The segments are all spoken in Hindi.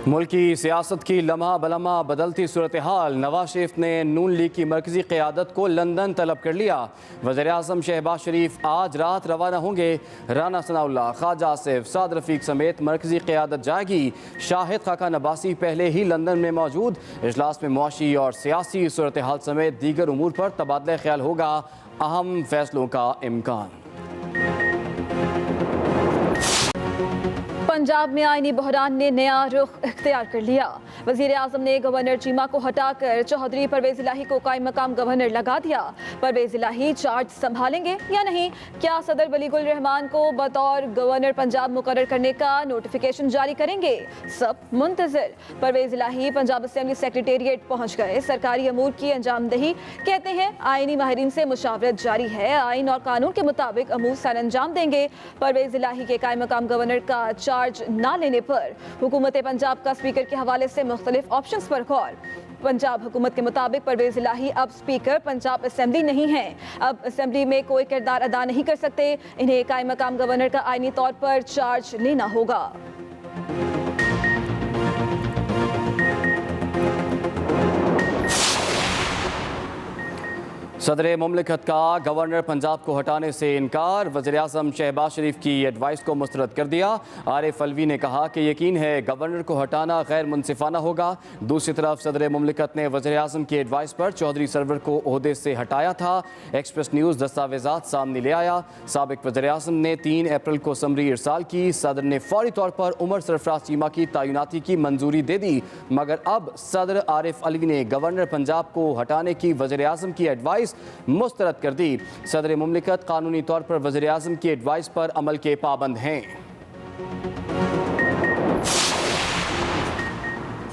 मुल्की सियासत की लम्हा बलम्हा बदलती सूरत हाल। नवाज शरीफ ने नून लीग की मरकजी क़यादत को लंदन तलब कर लिया। वज़ीर आज़म शहबाज शरीफ आज रात रवाना होंगे। राना सनाउल्लाह, ख्वाजा आसिफ, साद रफ़ीक समेत मरकजी क़यादत जाएगी। शाहिद खाकान अब्बासी पहले ही लंदन में मौजूद। इजलास में मुआशी और सियासी सूरत हाल समेत दीगर उमूर पर तबादला ख्याल होगा। अहम फैसलों का इम्कान। पंजाब में आईनी बहरान ने नया रुख इख्तियार कर लिया। वज़ीर आज़म ने गवर्नर चीमा को हटाकर चौधरी परवेज़ इलाही को कायम मकाम गवर्नर लगा दिया। परवेज़ इलाही चार्ज संभालेंगे या नहीं? क्या सदर वलीगुल रहमान को बतौर गवर्नर पंजाब मुकर्रर करने का नोटिफिकेशन जारी करेंगे? सब मुंतज़िर। परवेज़ इलाही पंजाब असेंबली सेक्रेटेरिएट पहुँच गए। सरकारी अमूर की अंजामदही कहते हैं आईनी माहिरीन से मुशावरत जारी है। आइन और कानून के मुताबिक अमूर सर अंजाम देंगे। परवेज़ इलाही के कायम मकाम गवर्नर का चार्ज ना लेने पर हुकूमत पंजाब का स्पीकर के हवाले से मुख्तलिफ ऑप्शंस पर गौर। पंजाब हुकूमत के मुताबिक परवेज़ इलाही अब स्पीकर पंजाब असेंबली नहीं है। अब असेंबली में कोई किरदार अदा नहीं कर सकते। इन्हें कायम मकाम गवर्नर का आईनी तौर पर चार्ज लेना होगा। सदर मुमलिकत का गवर्नर पंजाब को हटाने से इनकार। वज़ीर आज़म शहबाज शरीफ की एडवाइस को मुस्तरद कर दिया। आरिफ अलवी ने कहा कि यकीन है गवर्नर को हटाना गैर मुनसिफाना होगा। दूसरी तरफ सदर मुमलिकत ने वज़ीर आज़म की एडवाइस पर चौधरी सरवर को ओहदे से हटाया था। एक्सप्रेस न्यूज़ दस्तावेज़ात सामने ले आया। साबिक वज़ीर आज़म ने 3 अप्रैल को समरी इरसाल की। सदर ने फौरी तौर पर उमर सरफराज चीमा की तैनाती की मंजूरी दे दी, मगर अब सदर आरिफ अलवी ने गवर्नर पंजाब को हटाने की वज़ीर आज़म की एडवाइस मुस्तरद कर दी। सदर मुमलिकत कानूनी तौर पर वज़ीर आज़म की एडवाइस पर अमल के पाबंद हैं।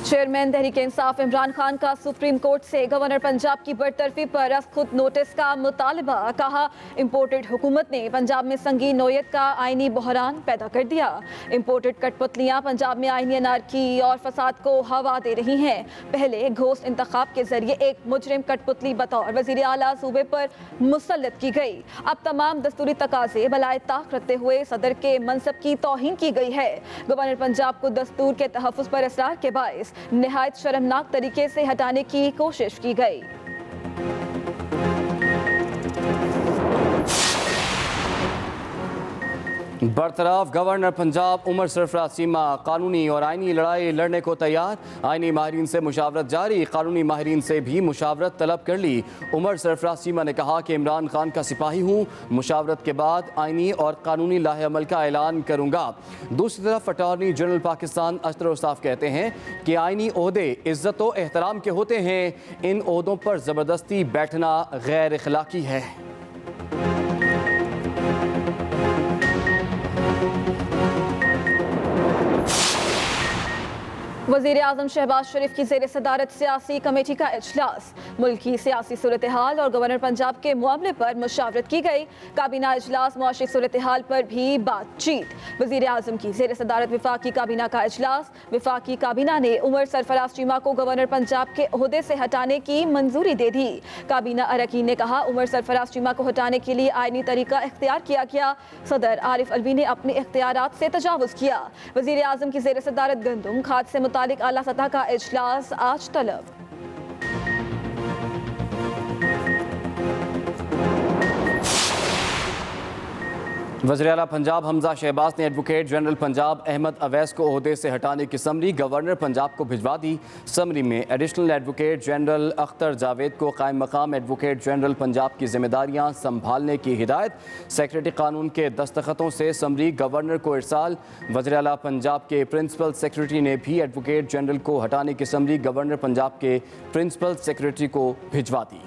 चेयरमैन तहरीक इंसाफ इमरान खान का सुप्रीम कोर्ट से गवर्नर पंजाब की बरतरफी पर खुद नोटिस का मुतालबा। कहा इंपोर्टेड हुकूमत ने पंजाब में संगीन नोयत का आईनी बहरान पैदा कर दिया। इंपोर्टेड कठपुतलियां पंजाब में आईनी अनारकी और फसाद को हवा दे रही हैं। पहले घोस्ट इंतखाब के जरिए एक मुजरिम कठपुतली बतौर वजीर आला सूबे पर मुसल्लत की गई। अब तमाम दस्तूरी तकाजे बलाए ताक रखते हुए सदर के मनसब की तौहीन की गई है। गवर्नर पंजाब को दस्तूर के तहफ़्फ़ुज़ पर इसरार के बायस निहायत शर्मनाक तरीके से हटाने की कोशिश की गई। बरतरफ गवर्नर पंजाब उमर सरफराज चीमा कानूनी और आईनी लड़ाई लड़ने को तैयार। आईनी माहिरीन से मुशावरत जारी। कानूनी माहिरीन से भी मुशावरत तलब कर ली। उमर सरफराज चीमा ने कहा कि इमरान खान का सिपाही हूँ, मुशावरत के बाद आईनी और कानूनी लाहे अमल का ऐलान करूँगा। दूसरी तरफ अटॉर्नी जनरल पाकिस्तान अशतर औसाफ कहते हैं कि आईनी ओहदे इज्जत व एहतराम के होते हैं। इन ओहदों पर ज़बरदस्ती बैठना गैर अखलाकी है। वज़ीर आज़म शहबाज शरीफ की ज़ेर सदारत सियासी कमेटी का इजलास। मुल्क की सियासी सूरत हाल और गवर्नर पंजाब के मामले पर मुशावरत की गई। काबीना इजलास मुआशी सूरत हाल पर भी बातचीत। वज़ीर आज़म की ज़ेर सदारत विफाकी काबीना का इजलास। विफाकी काबीना ने उमर सरफराज चीमा को गवर्नर पंजाब के ओहदे से हटाने की मंजूरी दे दी। काबीना अरकान ने कहा उमर सरफराज चीमा को हटाने के लिए आईनी तरीका इख्तियार किया गया। सदर आरिफ अलवी ने अपने इख्तियारात से तजावुज़ किया। वज़ीर आज़म की ज़ेर सदारत गंदम खाद से मुतालिक आला सतह का इजलास आज तलब। वज़ीर आला पंजाब हमजा शहबाज ने एडवोकेट जनरल पंजाब अहमद अवैस को ओहदे से हटाने की समरी गवर्नर पंजाब को भिजवा दी। समरी में additional advocate general Akhtar Javed को कायम मकाम एडवोकेट जनरल पंजाब की जिम्मेदारियां संभालने की हिदायत। सेक्रेटरी कानून के दस्तखतों से समरी गवर्नर को इरसाल। वज़ीर आला पंजाब के प्रिंसिपल सेक्रेटरी ने भी एडवोकेट जनरल को हटाने की समरी गवर्नर पंजाब के प्रिंसिपल सेक्रेटरी को भिजवा दी।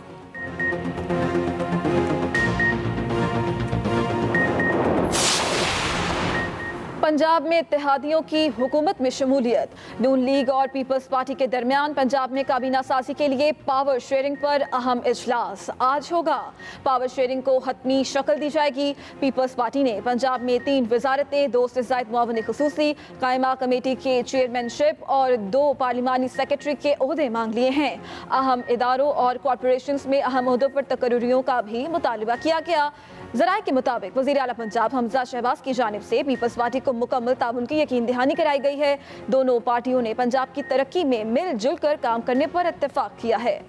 पंजाब में इत्तेहादियों की हुकूमत में शमूलियत। नून लीग और पीपल्स पार्टी के दरमियान पंजाब में काबीना साजी के लिए पावर शेयरिंग पर अहम इजलास आज होगा। पावर शेयरिंग को हतमी शक्ल दी जाएगी। पीपल्स पार्टी ने पंजाब में 3 वजारतें, 2 से ज़ायद मुआविन खुसूसी, कायमा कमेटी के चेयरमैनशिप और 2 पार्लिमानी सेक्रेटरी के ओहदे मांग लिए हैं। अहम इदारों और कॉरपोरेशंस में अहम ओहदों पर तकर्रियों का भी मुतालबा किया गया। ज़राए के मुताबिक वज़ीर आला पंजाब हमजा शहबाज की जानिब से पीपल्स पार्टी को मुकम्मल ताउन की यकीन दहानी कराई गई है। दोनों पार्टियों ने पंजाब की तरक्की में मिलजुल कर काम करने पर इत्तेफाक किया है।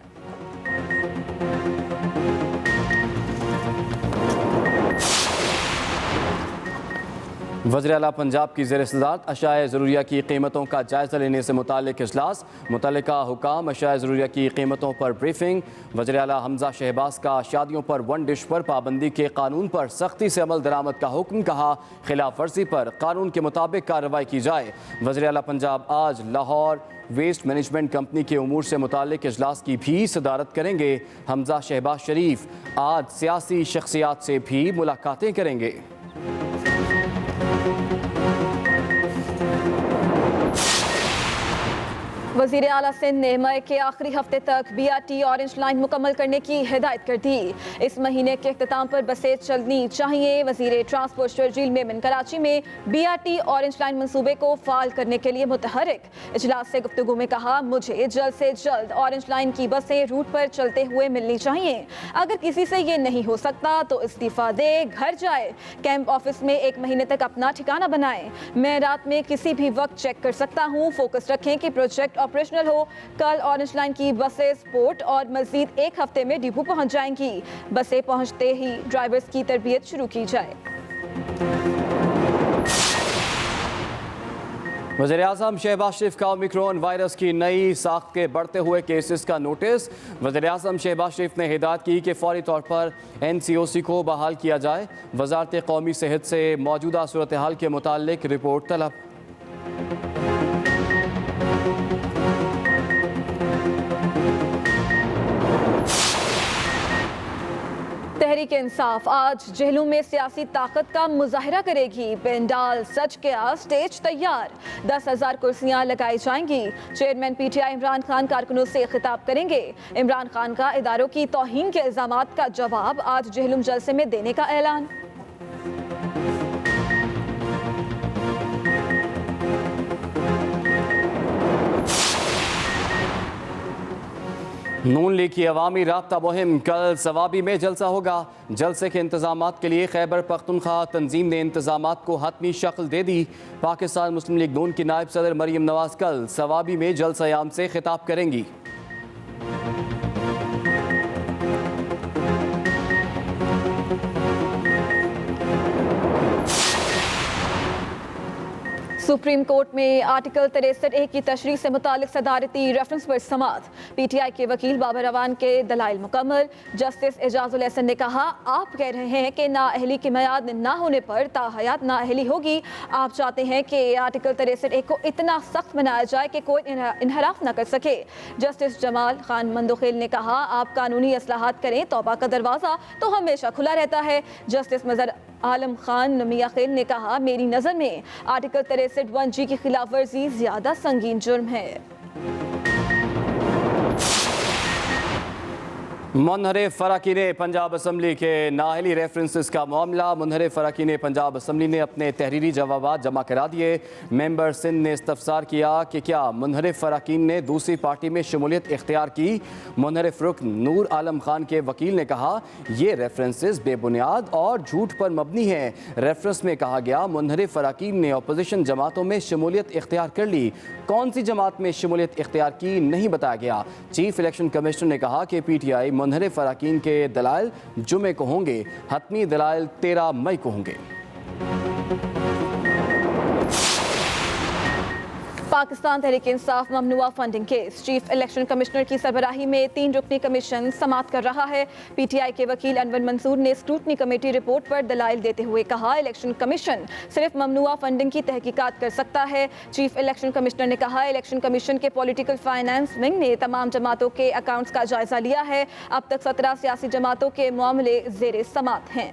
वज़ीर आला पंजाब की ज़ेर सदारत अशाए ज़रूरिया की कीमतों का जायज़ा लेने से मुताल्लिक इजलास, मुतल्लिका हुकाम अशाए ज़रूरिया की कीमतों पर ब्रीफिंग। वज़ीर आला हमजा शहबाज का शादियों पर वन डिश पर पाबंदी के कानून पर सख्ती से अमल दरामद का हुक्म, कहा खिलाफ वर्जी पर कानून के मुताबिक कार्रवाई की जाए। वज़ीर आला पंजाब आज लाहौर वेस्ट मैनेजमेंट कंपनी के उमूर से मुताल्लिक इजलास की भी सदारत करेंगे। हमजा शहबाज शरीफ आज सियासी शख्सियात से भी मुलाकातें करेंगे। वज़ीर आला सिंध ने मई के आखिरी हफ्ते तक BRT ऑरेंज लाइन मुकम्मल करने की हिदायत कर दी। इस महीने के अख्ताम पर बसें चलनी चाहिए। वज़ीर ट्रांसपोर्ट शर्जील मेमन कराची में BRT ऑरेंज लाइन मंसूबे को फाल करने के लिए मुतहरिक। इजलास से गुफ्तगू में कहा, मुझे जल्द से जल्द ऑरेंज लाइन की बसें रूट पर चलते हुए मिलनी चाहिए। अगर किसी से ये नहीं हो सकता तो इस्तीफा दे, घर जाए, कैंप ऑफिस में 1 महीने तक अपना ठिकाना बनाए। मैं रात में किसी भी वक्त चेक कर सकता हूँ। फोकस रखें कि प्रोजेक्ट ऑपरेशनल हो। कल ऑरेंज लाइन की बसें पोर्ट और मजीद 1 हफ्ते में डिपो पहुंच जाएंगी। बसें पहुंचते ही ड्राइवर्स की तरबियत शुरू की जाए। वज़ीर-ए-आज़म शहबाज शरीफ का ओमिक्रॉन वायरस की नई साख्त के बढ़ते हुए केसेस का नोटिस। वज़ीर-ए-आज़म शहबाज शरीफ ने हिदायत की कि फौरी तौर पर NCOC को बहाल किया जाए। वज़ारत कौमी सेहत से मौजूदा सूरत हाल के मुतालिक रिपोर्ट तलब। तहरीक इंसाफ आज जेलों में सियासी ताकत का मुजाहिरा करेगी। पेंडाल सज गया, स्टेज तैयार, 10,000 कुर्सियां लगाई जाएंगी। चेयरमैन PTI इमरान खान कारकुनों से खिताब करेंगे। इमरान खान का इदारों की तौहीन के इल्जामात का जवाब आज जेहलुम जलसे में देने का ऐलान। नून लीग की अवामी राब्ता मुहिम कल सवाबी में जलसा होगा। जलसे के इंतजामात के लिए खैबर पख्तूनख्वा तंजीम ने इंतजामात को हतमी शक्ल दे दी। पाकिस्तान मुस्लिम लीग नून की नायब सदर मरीम नवाज कल सवाबी में जलसा-ए-आम से खिताब करेंगी। सुप्रीम कोर्ट में आर्टिकल 63A की तशरीह से मुतालिक सदारती रेफरेंस पर समात। PTI के वकील बाबर अवान के दलाइल मुकम्मल। जस्टिस एजाजुल एहसन ने कहा, आप कह रहे हैं कि नाअहली की मियाद ना होने पर ताहयात नाअहली होगी। आप चाहते हैं कि आर्टिकल 63A को इतना सख्त बनाया जाए कि कोई इनहराफ न कर सके। जस्टिस जमाल खान मंदोखेल ने कहा, आप कानूनी असलाहत करें, तौबा का दरवाज़ा तो हमेशा खुला रहता है। जस्टिस मजहर आलम खान मियां खेल ने कहा, मेरी नज़र में आर्टिकल 63(1)G की खिलाफ वर्जी ज्यादा संगीन जुर्म है। मुनहरिफ फ़राकीन पंजाब असम्बली के नाअहली रेफरेंसेस का मामला। मुनहरिफ फ़राकीन पंजाब असम्बली ने अपने तहरीरी जवाबात जमा करा दिए। मेंबर सिंध ने इस्तफसार किया कि क्या मुनहरिफ फ़राकीन ने दूसरी पार्टी में शमूलियत इख्तियार की। मुनहरिफ रुकन नूर आलम खान के वकील ने कहा, ये रेफरेंसेस बेबुनियाद और झूठ पर मबनी है। रेफरेंस में कहा गया मुनहरिफ फ़राकीन ने अपोजिशन जमातों में शमूलियत इख्तियार कर ली। कौन सी जमात में शमूलियत इख्तियार की नहीं बताया गया। चीफ इलेक्शन कमिश्नर ने कहा कि PTI मुनहरिफ फ़राकीन के दलाइल जुमे को होंगे, हतमी दलाइल 13 मई को होंगे। पाकिस्तान तहरीक इंसाफ ममनुआ funding case. Chief election commissioner की सरबराही में 3 रुकनी कमीशन समात कर रहा है। PTI के वकील अनवर मंसूर ने स्क्रूटनी कमेटी रिपोर्ट पर दलाइल देते हुए कहा, इलेक्शन कमीशन सिर्फ ममनुआ फंडिंग की तहकीकात कर सकता है। चीफ इलेक्शन कमिश्नर ने कहा, इलेक्शन कमीशन के पॉलिटिकल फाइनेंस विंग ने तमाम जमातों के अकाउंट्स का जायजा लिया है। अब तक 17 सियासी जमातों के मामले जेर समात हैं।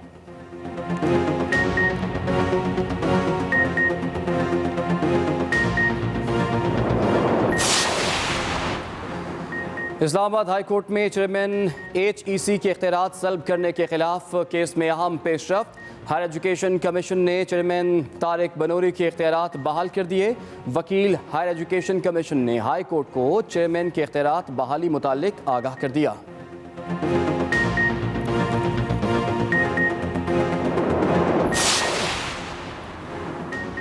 इस्लामाबाद हाई कोर्ट में चेयरमैन HEC के इख्तियारात सल्ब करने के खिलाफ केस में अहम पेशरफ्त। हायर एजुकेशन कमीशन ने चेयरमैन तारिक बनूरी के इख्तियारात बहाल कर दिए। वकील हायर एजुकेशन कमीशन ने हाई कोर्ट को चेयरमैन के इख्तियारात बहाली मुतालिक आगाह कर दिया।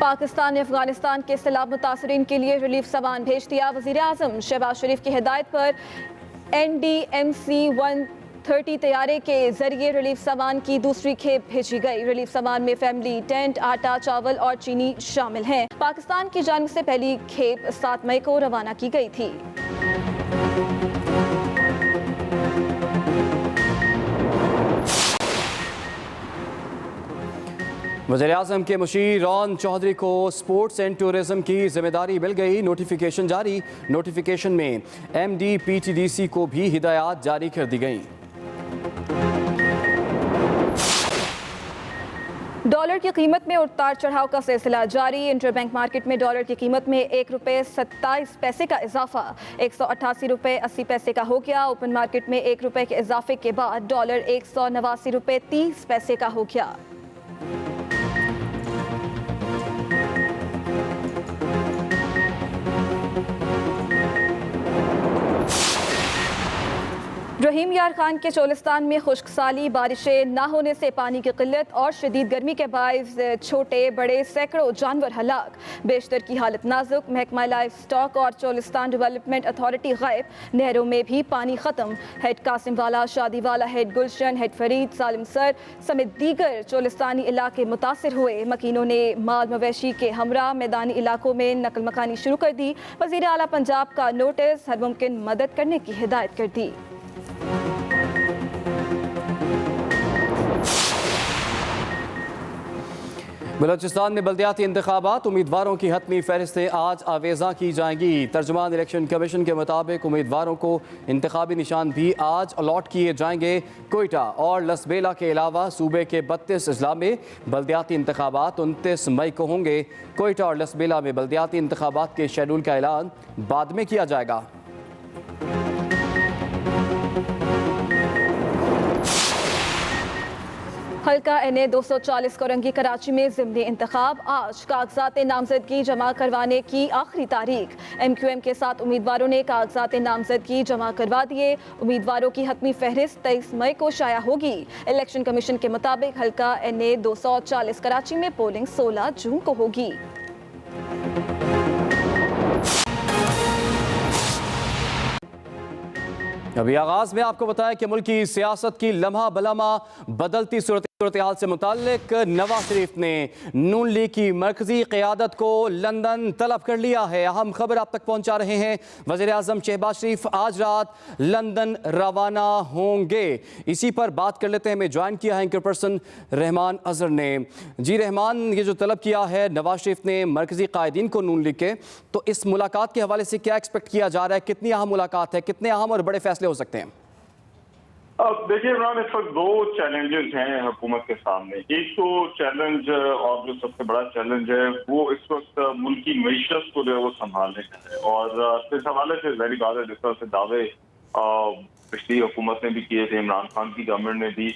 पाकिस्तान ने अफगानिस्तान के सैलाब मुतासरीन के लिए रिलीफ सामान भेज दिया। वज़ीर आज़म शहबाज शरीफ की हिदायत पर NDMC 130 तैयारे के जरिए रिलीफ सामान की दूसरी खेप भेजी गई। रिलीफ सामान में फैमिली टेंट, आटा, चावल और चीनी शामिल हैं। पाकिस्तान की जानिब से पहली खेप 7 मई को रवाना की गई थी। वज़ीर-ए-आज़म के मुशीर रॉन चौधरी को स्पोर्ट्स एंड टूरिज्म की जिम्मेदारी मिल गई। नोटिफिकेशन जारी। नोटिफिकेशन में MD-PTDC को भी हिदायत जारी कर दी गई। डॉलर की कीमत में उतार चढ़ाव का सिलसिला जारी। इंटरबैंक मार्केट में डॉलर की कीमत में ₹1.27 का इजाफा 188 रुपये 80 पैसे का हो गया। ओपन मार्केट में ₹1 के इजाफे के बाद डॉलर 189 रुपये 30 पैसे का हो गया। रहीम यार खान के चोलिस्तान में खुश्क साली, बारिशें ना होने से पानी की किल्लत और शदीद गर्मी के बायस छोटे बड़े सैकड़ों जानवर हलाक, बेशतर की हालत नाजुक। महकमा लाइफ स्टॉक और चोलिस्तान डेवलपमेंट अथॉरिटी गायब। नहरों में भी पानी खत्म। हेड कासिम वाला, शादी वाला, हेड गुलशन, हेड फरीद, सालिम सर समेत दीगर चोलिस्तानी इलाके मुतासर हुए। मकीनों ने माल मवेशी के हमरा मैदानी इलाकों में नकल मकानी शुरू कर दी। वज़ीर आला पंजाब का नोटिस, हर मुमकिन मदद करने की हिदायत कर दी। बलोचिस्तान में बल्दियाती इंतखाबात, उम्मीदवारों की हतमी फहरिस्तें आज आवेज़ा की जाएंगी। तर्जुमान इलेक्शन कमीशन के मुताबिक उम्मीदवारों को इंतखाबी निशान भी आज अलॉट किए जाएंगे। कोयटा और लसबेला के अलावा सूबे के 32 अजला में बल्दियाती इंतखाबात 29 मई को होंगे। कोयटा और लसबेला में बल्दियाती इंतखाबात के शेड्यूल का ऐलान बाद में किया जाएगा। हल्का NA 240 कोरंगी कराची में ज़िमनी इंतखाब आज। कागजात नामजदगी जमा करवाने की आखिरी तारीख। MQM के 7 उम्मीदवारों ने कागजात नामजदगी जमा करवा दिए। उम्मीदवारों की हतमी फहरिस्त 23 मई को शाया होगी। इलेक्शन कमीशन के मुताबिक हल्का NA 240 कराची में पोलिंग 16 जून को होगी। अभी आगाज में आपको बताया कि मुल्क की सियासत की लम्हा बलमा बदलती सूरत हाल से मुताल्लिक नवाज शरीफ ने नून लीग की मरकजी क़यादत को लंदन तलब कर लिया है। अहम खबर आप तक पहुंचा रहे हैं। वज़ीर आज़म शहबाज शरीफ आज रात लंदन रवाना होंगे। इसी पर बात कर लेते हैं। हमें ज्वाइन किया है एंकर पर्सन रहमान अजहर ने। जी रहमान, ये जो तलब किया है नवाज शरीफ ने मरकजी कायदीन को नून लीग के, तो इस मुलाकात के हवाले से क्या एक्सपेक्ट किया जा रहा है? कितनी अहम मुलाकात है? कितने अहम और बड़े फैसले हो सकते हैं? अब देखिए इमरान, इस वक्त 2 चैलेंजेस हैं हुकूमत के सामने। एक तो चैलेंज, और जो सबसे बड़ा चैलेंज है वो इस वक्त मुल्क की मईशत को जो है वो संभालने का है। और इस हवाले से जाहिर बात है, जिस तरह से दावे पिछली हुकूमत ने भी किए थे, इमरान खान की गवर्नमेंट ने भी,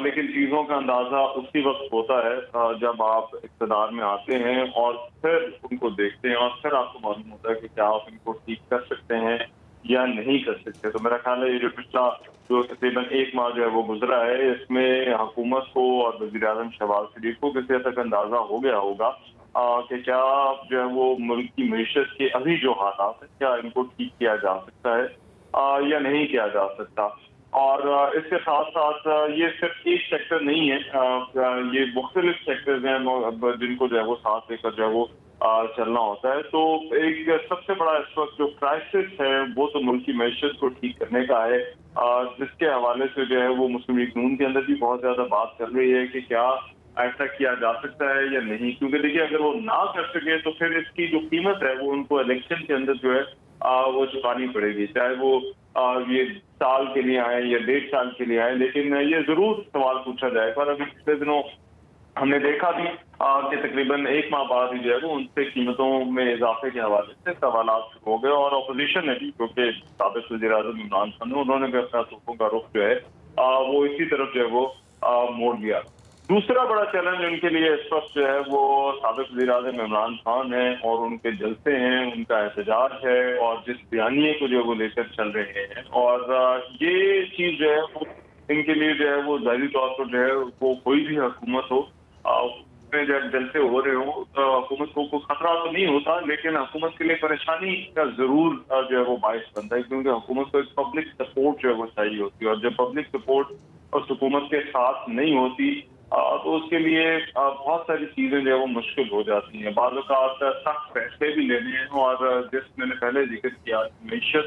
लेकिन चीज़ों का अंदाज़ा उसी वक्त होता है जब आप इक़्तिदार में आते हैं और फिर उनको देखते हैं और फिर आपको मालूम होता है कि क्या आप इनको ठीक कर सकते हैं या नहीं कर सकते। तो मेरा ख्याल है ये जो पिछला जो तकरीबन 1 माह जो है वो गुजरा है, इसमें हुकूमत को और वज़ीर आज़म शहबाज शरीफ को किसी हद तक अंदाजा हो गया होगा कि क्या जो है वो मुल्क की मईशत के अभी जो हालात है क्या इनको ठीक किया जा सकता है या नहीं किया जा सकता। और इसके साथ साथ ये सिर्फ एक सेक्टर नहीं है, ये मुख्तलिफ सेक्टर्स हैं जिनको जो है वो साथ लेकर जो है वो चलना होता है। तो एक सबसे बड़ा इस वक्त जो क्राइसिस है वो तो मुल्क की मईशत को ठीक करने का है, जिसके हवाले से जो है वो मुस्लिम लीग नून के अंदर भी बहुत ज्यादा बात चल रही है कि क्या ऐसा किया जा सकता है या नहीं। क्योंकि देखिए, अगर वो ना कर सके तो फिर इसकी जो कीमत है वो उनको इलेक्शन के अंदर जो है वो चुकानी पड़ेगी, चाहे वो ये साल के लिए आए या 1.5 साल के लिए आए। लेकिन ये जरूर सवाल पूछा जाएगा। और अभी पिछले दिनों हमने देखा भी कि तकरीबन 1 माह बाद ही जो है वो उनसे कीमतों में इजाफे के हवाले से सवालात शुरू हो गए। और अपोजिशन ने भी, क्योंकि साबिक वज़ीर आज़म इमरान खान ने, उन्होंने भी अपना तोपों का रुख जो है वो इसी तरफ जो है वो मोड़ दिया। दूसरा बड़ा चैलेंज उनके लिए इस वक्त जो है वो साबिक वज़ीर आज़म इमरान खान है और उनके जलसे हैं, उनका एहतजाज है और जिस बयानिए को जो है वो लेकर चल रहे हैं। और ये चीज़ जो है वो इनके लिए जो है वो ज़ाहिरी तौर पर जो है वो कोई भी हुकूमत हो में जब जलसे हो रहे हो तो हुकूमत को खतरा तो नहीं होता, लेकिन हुकूमत के लिए परेशानी का जरूर जो है वो बायस बनता है, क्योंकि हुकूमत को एक पब्लिक सपोर्ट जो है वो चाहिए होती है, और जब पब्लिक सपोर्ट उस हुकूमत के साथ नहीं होती तो उसके लिए बहुत सारी चीजें जो है वो मुश्किल हो जाती हैं। बाज़ औक़ात सख्त फैसले भी लेने हैं, और जिस मैंने पहले जिक्र किया, मईशत